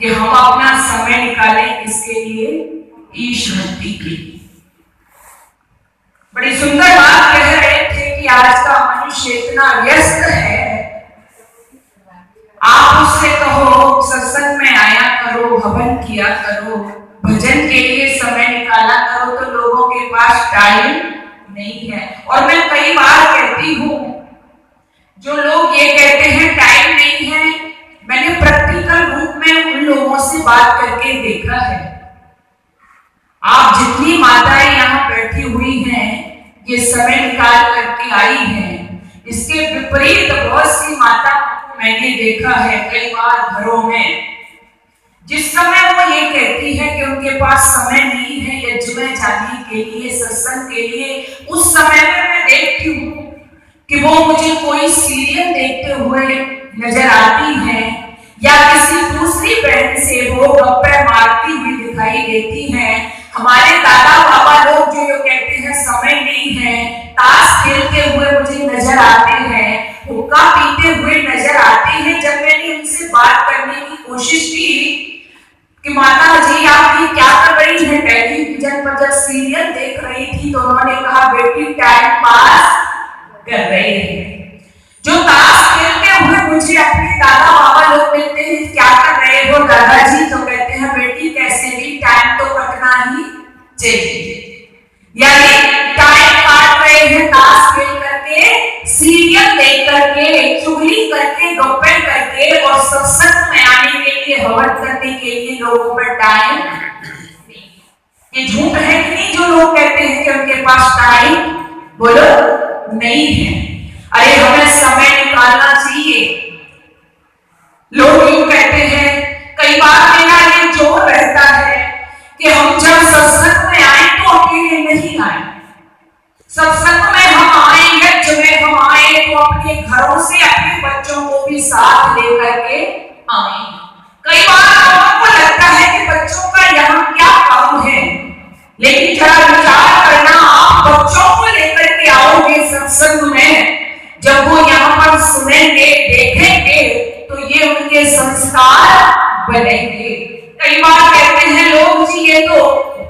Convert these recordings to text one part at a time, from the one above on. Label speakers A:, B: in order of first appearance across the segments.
A: कि हम अपना समय निकालें किसके लिए? ईश भक्ति के लिए। बड़ी सुंदर बात कह रहे थे कि आज का मनुष्य इतना व्यस्त है, आप उससे कहो सत्संग में आया करो, हवन किया करो, भजन के लिए समय निकाला करो, तो लोगों के पास टाइम नहीं है। और मैं कई बार कहती हूँ, जो लोग ये कहते हैं टाइम नहीं है, मैंने प्रैक्टिकल रूप में उन लोगों से बात करके देखा है। आप जितनी माताएं यहाँ बैठी हुई हैं, ये समय निकाल करके आई हैं, इसके विपरीत बहुत सी माताओं को मैंने देखा है कई बार घरों में, जिस समय वो ये कहती है कि उनके पास समय नहीं है यज्ञ में जाने के लिए, सत्संग के लिए, उस समय में मैं देखती हूँ कि वो मुझे कोई सीरियल देखते हुए नजर आती है या किसी दूसरी बहन से वो गप्पे मारती हुई दिखाई देती हैं। हमारे दादा बाबा लोग जो कहते हैं समय नहीं है, ताश खेलते हुए मुझे नजर आते हैं, हुक्का पीते हुए नजर आते हैं। जब मैंने उनसे बात करने की कोशिश की कि माता जी आप ये क्या कर रही हैं, टेलीविजन पर जब सीरियल देख रही थी, तो उन्होंने कहा बेटी टाइम पास कर रहे हैं। जो ताश खेलते हुए मुझे अपने दादा बाबा लोग मिलते हैं, क्या कर रहे हो दादाजी, तो कहते हैं बेटी कैसे भी टाइम तो कटना ही चाहिए। यानी टाइम काट रहे हैं ताश खेल करके, सीरियल देख करके, चुगली करके, गप्पे करके, और सत्संग में आने के लिए, हवन करने के लिए लोगों पर टाइम नहीं। ये झूठ है कि नहीं जो लोग कहते हैं कि उनके पास टाइम, बोलो, नहीं है। अरे हमें समय निकालना चाहिए। लोग यूं कहते हैं, कई बार मेरा ये जोर रहता है कि हम जब सत्संग में आए तो अकेले नहीं आए, सत्संग में हम आएंगे, जब हम आए तो अपने घरों से अपने बच्चों को भी साथ लेकर के आए। कई बार लोगों को लगता है कि बच्चों का यहाँ क्या काम है, लेकिन जरा विचार करना, आप बच्चों को लेकर के आओगे सत्संग में, जब वो यहाँ पर सुनेंगे, देखेंगे, तो ये उनके संस्कार बनेंगे। कई बार कहते हैं लोग जी ये तो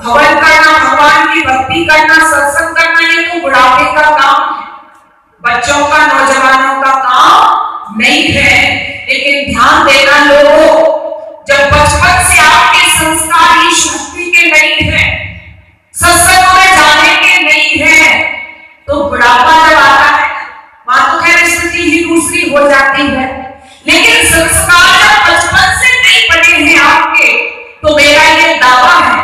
A: हवन करना, भगवान की भक्ति करना, सत्संग करना, ये तो बुढ़ापे का काम है, बच्चों का, नौजवानों का काम नहीं है। लेकिन ध्यान देना लोगों, जब बचपन से आपके संस्कार ईश भक्ति के नहीं है, सत्संग में जाने के नहीं है, तो बुढ़ापा जब आता है, वहां तो खैर स्थिति ही दूसरी हो जाती है। लेकिन संस्कार जब बचपन से नहीं बने हैं आपके, तो मेरा ये दावा है,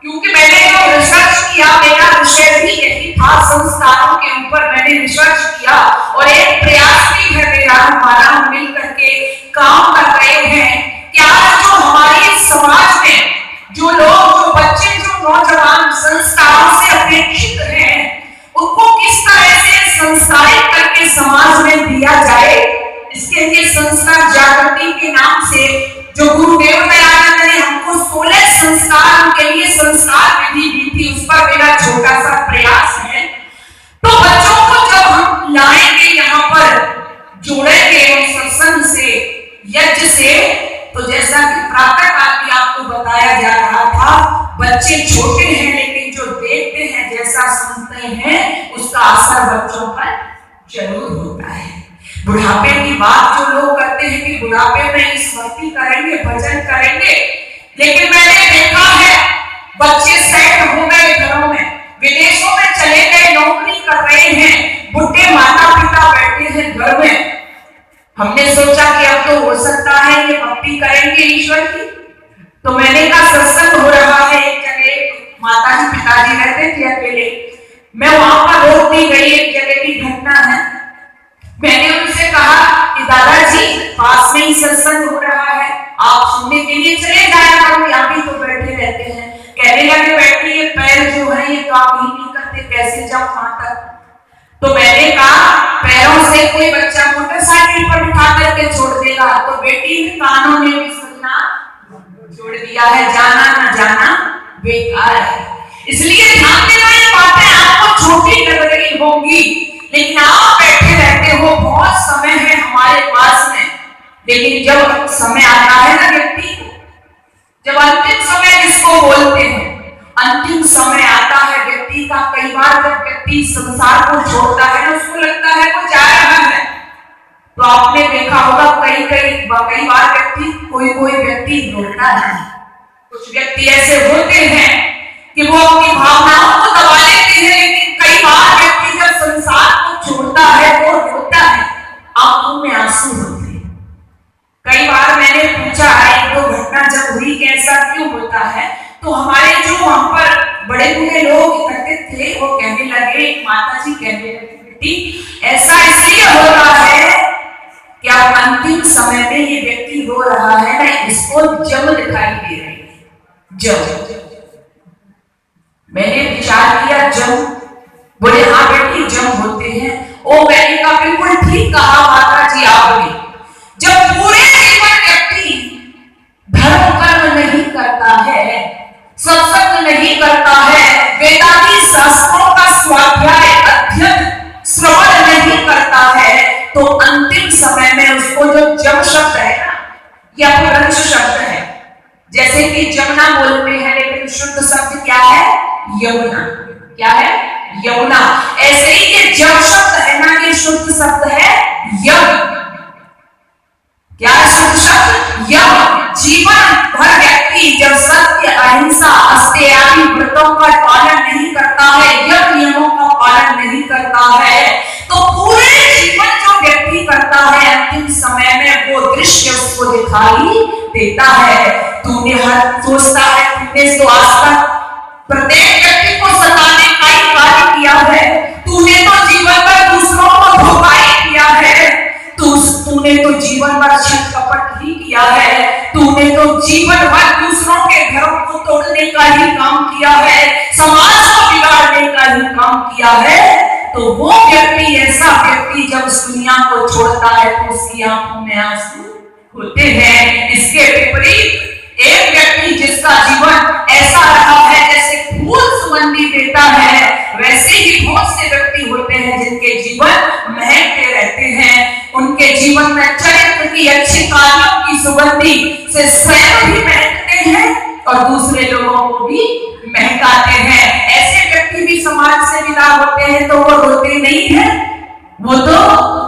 A: क्योंकि मैंने जो रिसर्च किया, मेरा विषय भी यही था, संस्कारों के ऊपर मैंने रिसर्च किया, और एक प्रयास भी है मेरा, हमारा मिल करके काम कर रहे हैं कि आज जो हमारे समाज में जो लोग, जो बच्चे, जो नौजवान संस्कारों से अपेक्षित हैं, उनको किस तरह से संस्कारित करके समाज में दिया जाए। इसके लिए संस्कार जागृति के नाम से जो गुरुदेव दयानंद ने हमको 16 संस्कार के लिए संस्कार विधि दी थी, उस पर मेरा छोटा सा प्रयास है। तो बच्चों को जब हम लाएंगे, यहाँ पर जोड़ेंगे सत्संग से, यज्ञ से, तो जैसा कि प्रातः काल भी आपको बताया जा रहा था, बच्चे छोटे हैं लेकिन जो देखते हैं, जैसा सुनते हैं, उसका असर बच्चों पर जरूर होता है। बुढ़ापे की बात जो लोग करते हैं कि बुढ़ापे में स्मृति करेंगे, भजन करेंगे, लेकिन मैंने देखा है बच्चे सेट हो गए घरों में, विदेशों में चले गए, नौकरी कर रहे हैं, बुढ़े माता पिता बैठे हैं घर में। हमने सोचा कि अब तो हो सकता है ये भक्ति करेंगे ईश्वर की, तो मैंने कहा सत्संग हो रहा है एक जगह, माताजी पिताजी रहते थे अकेले, मैं वहां पर रोक दी गई, एक जगह की घटना है। मैंने उनसे कहा कि दादाजी पास में ही सत्संग हो रहा है, आप सुनने के लिए चले जाया करो, यहाँ भी तो बैठे रहते हैं। कहने लगे बैठे, ये पैर जो है ये काम ही नहीं करते, कैसे जाऊं वहां तक। तो मैंने कहा पैरों से कोई बच्चा मोटरसाइकिल पर उठा करके छोड़ देगा, तो बेटी ने कानों ने भी सुनना छोड़ दिया है, जाना ना जाना बेकार है। इसलिए ध्यान देना, ये बातें आपको छोटी लग रही होंगी, लेकिन आप बैठे रहते हो, बहुत समय है हमारे पास में, लेकिन जब समय आता है ना व्यक्ति को, जब अंतिम समय जिसको बोलते हैं, अंतिम समय आता है व्यक्ति का। कई बार जब व्यक्ति संसार को छोड़ता है ना, उसको लगता है वो जा रहा है। तो आपने देखा होगा कई बार व्यक्ति कोई व्यक्ति रोता है। कुछ व्यक्ति ऐसे होते हैं कि वो अपनी भावनाओं को दबा लेते हैं, लेकिन कई बार व्यक्ति जब संसार को छोड़ता है वो रोता है, आंखों में आंसू होते हैं। कई बार मैंने पूछा, एक दो घटना जब हुई कि ऐसा क्यों होता है, तो हमारे जो वहां पर बड़े बूढ़े लोग इकट्ठे थे वो कहने लगे, माता जी कहने लगे, बेटी ऐसा इसलिए हो रहा है कि अब अंतिम समय में ये व्यक्ति रो रहा है ना, इसको जम दिखाई दे रही है। जम। मैंने विचार किया जम, बोले हाँ बेटी जम होते हैं। ओ मैंने कहा बिल्कुल ठीक कहा माता जी आपने। जब पूरे जीवन व्यक्ति धर्म कर्म नहीं करता है, सत्संग नहीं करता है, वेदांती शास्त्रों का स्वाध्याय अध्ययन श्रवण नहीं करता है, तो अंतिम समय में उसको जो जम शब्द है ना, या अपभ्रंश शब्द है, जैसे कि जमुना बोलते हैं लेकिन शुद्ध शब्द क्या है? यमुना। क्या है? यमुना। ऐसे ही ये जम शब्द है ना, ये शुद्ध शब्द है यम। क्या है शुद्ध शब्द? यम। जीवन भर व्यक्ति जब सत्य, अहिंसा, अस्तेयादि व्रतों का पालन नहीं करता है, यम नियमों का पालन नहीं करता है, तो पूरे जीवन जो व्यक्ति करता है अंतिम समय में वो दृश्य उसको दिखाई देता है। तूने हर सोचता है तूने तो आज तक प्रत्येक व्यक्ति को सताने का ही कार्य किया है, तूने तो जीवन भर दूसरों को धोखा ही किया है, तूने तो जीवन भर छल कपट ही किया है, तूने तो जीवन भर दूसरों के घरों को तोड़ने का ही काम किया है, समाज को बिगाड़ने का ही काम किया है, तो वो व्यक्ति, ऐसा व्यक्ति जब उस दुनिया को छोड़ता है तो उसकी आंखों में आंसू होते हैं। इसके विपरीत एक व्यक्ति जिसका जीवन ऐसा रहा है जैसे फूल सुगंधी देता है, वैसे ही बहुत से व्यक्ति होते हैं जिनके जीवन महकते रहते हैं। उनके जीवन में चरित्र की, अच्छे कार्यों की सुगंधी से स्वयं भी महकते हैं और दूसरे लोगों को भी महकाते हैं। ऐसे व्यक्ति भी समाज से विदा होते हैं तो वो रोते नहीं है, वो तो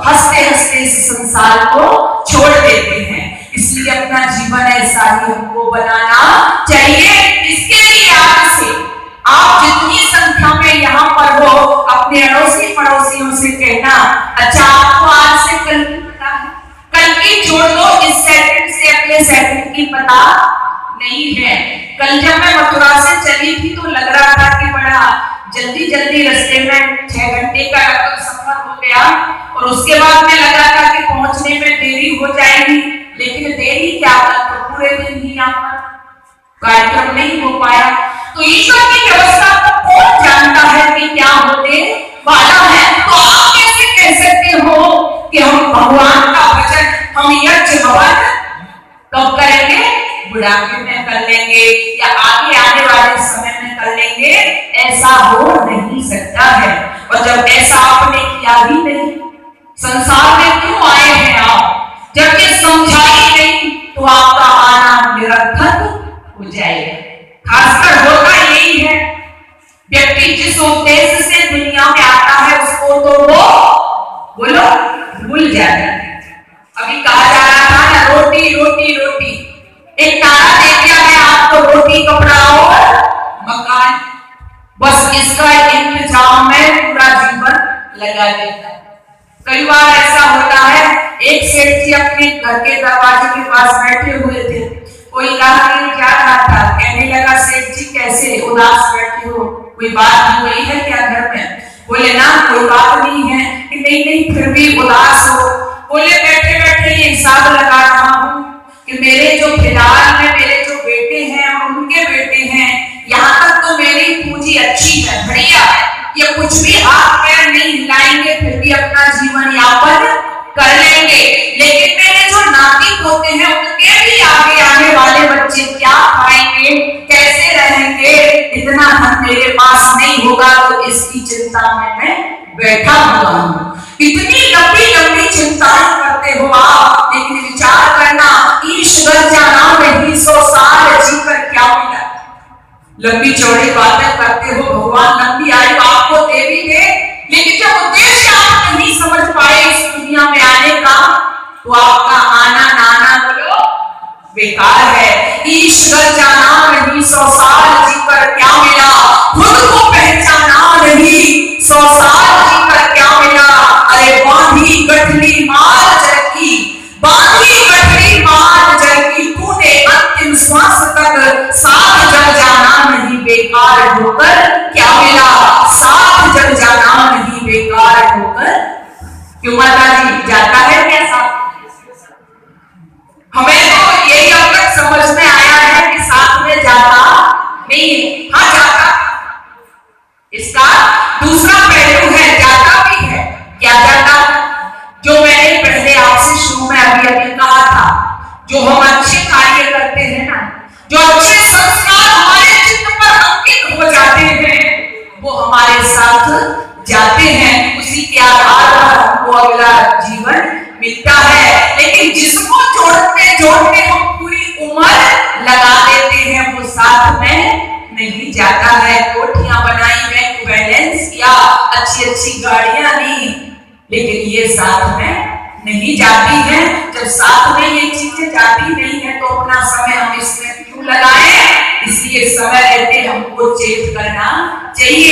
A: हंसते हंसते इस संसार को छोड़ देते हैं। इसलिए अपना जीवन ऐसा ही हमको बनाना चाहिए। इसके लिए आप जितनी संख्या में यहाँ पर हो, अपने अड़ोसी पड़ोसियों से कहना, अच्छा आपको आज से कल की पता है, कल की जोड़ लो, इस सेकंड से अगले सेकंड की पता नहीं है। कल जब मैं मथुरा से चली थी तो लग रहा था कि बड़ा जल्दी जल्दी रास्ते में 6 घंटे का लगभग सफर हो गया, और उसके बाद में लगा था कि पहुंचने में देरी हो जाएगी, लेकिन देरी क्या, तो पूरे दिन ही यहाँ पर कार्यक्रम नहीं हो पाया। तो ईश्वर की व्यवस्था को कौन जानता है कि क्या होने वाला है। तो आप कैसे कह सकते हो कि हम भगवान का भजन, हम यज्ञ हवन कब करेंगे? बुढ़ापे में कर लेंगे या आगे आने वाले समय में कर लेंगे? ऐसा हो नहीं सकता है। और जब ऐसा आपने किया ही नहीं, संसार में क्यों आए हैं आप? जब ये समझा ही नहीं तो आपका आना निरर्थक हो जाएगा। खासकर होता यही है, व्यक्ति जिस उद्देश्य से दुनिया में आता है उसको तो वो बोलो भूल जाता है। अभी कहा जा रहा था ना, रोटी रोटी रोटी, एक नारा दे दिया है आपको, रोटी कपड़ा और मकान, बस इसका इंतजाम में पूरा जीवन लगा देता है। कई बार ऐसा होता है, एक सेठ जी अपने घर के दरवाजे के पास बैठे हुए थे, कोई ग्राहक क्या रहा था, कहने लगा सेठ जी कैसे उदास बैठे हो, कोई बात हो गई है क्या घर में? बोले ना कोई बात नहीं है। कि नहीं फिर भी उदास हो। बोले बैठे बैठे ये हिसाब लगा रहा हूँ कि मेरे जो फिलहाल में मेरे जो बेटे हैं और उनके बेटे हैं, यहाँ तक तो मेरी पूंजी अच्छी है, बढ़िया है, ये कुछ भी हाथ पैर नहीं हिलाएंगे फिर भी अपना जीवन यापन कर लेंगे, लेकिन मेरे जो नाती होते हैं उनके भी आगे आने वाले बच्चे क्या खाएंगे, कैसे रहेंगे, इतना धन मेरे पास नहीं होगा, तो इसकी चिंता में मैं बैठा हुआ हूँ। इतनी लंबी लंबी चिंताएं करते हो आप, लेकिन विचार करना, ईश्वर जाना नहीं 100 साल जीवन लंबी चौड़ी बातें करते हो, भगवान लंबी आयु आपको दे भी दे, लेकिन जब उद्देश्य आप नहीं समझ पाए इस दुनिया में आने का, तो आपका आना नाना बोलो बेकार है। ईश्वर जाना नहीं 100 साल जीकर क्या मिला, खुद को पहचाना नहीं 100 साल जीकर क्या मिला। अरे बांधी गठरी मार जरकी, बांधी गठरी मार जरकी, तूने अंतिम श्वास तक साथ जब जाना नहीं बेकार होकर क्या मिला, साथ जब जाना नहीं बेकार होकर। क्यों माता जी जाता है क्या साथ? हमें तो यही अब तक समझ में आया है कि साथ में जाता नहीं, हाँ जाता। इसका दूसरा पहलू है, जाता भी है। क्या जाता? जो मैंने पहले आपसे शुरू में अभी अभी कहा था, जो हम अच्छे कार्य करते हैं ना, जो अच्छे संस्कार हमारे चित्त पर अंकित हो जाते हैं, वो हमारे साथ जाते हैं, उसी के आधार पर हमको अगला जीवन मिलता है। लेकिन जिसको जोड़ते जोड़ते हम पूरी उम्र लगा देते हैं, वो साथ में नहीं जाता है। कोठियां बनाई, बैंक बैलेंस किया, अच्छी अच्छी गाड़ियां ली, लेकिन ये साथ में नहीं जाती है। जब साथ में ये चीजें जाती नहीं है, तो अपना समय हम इसमें क्यों लगाएं? इसलिए समय रहते हमको चेत करना चाहिए।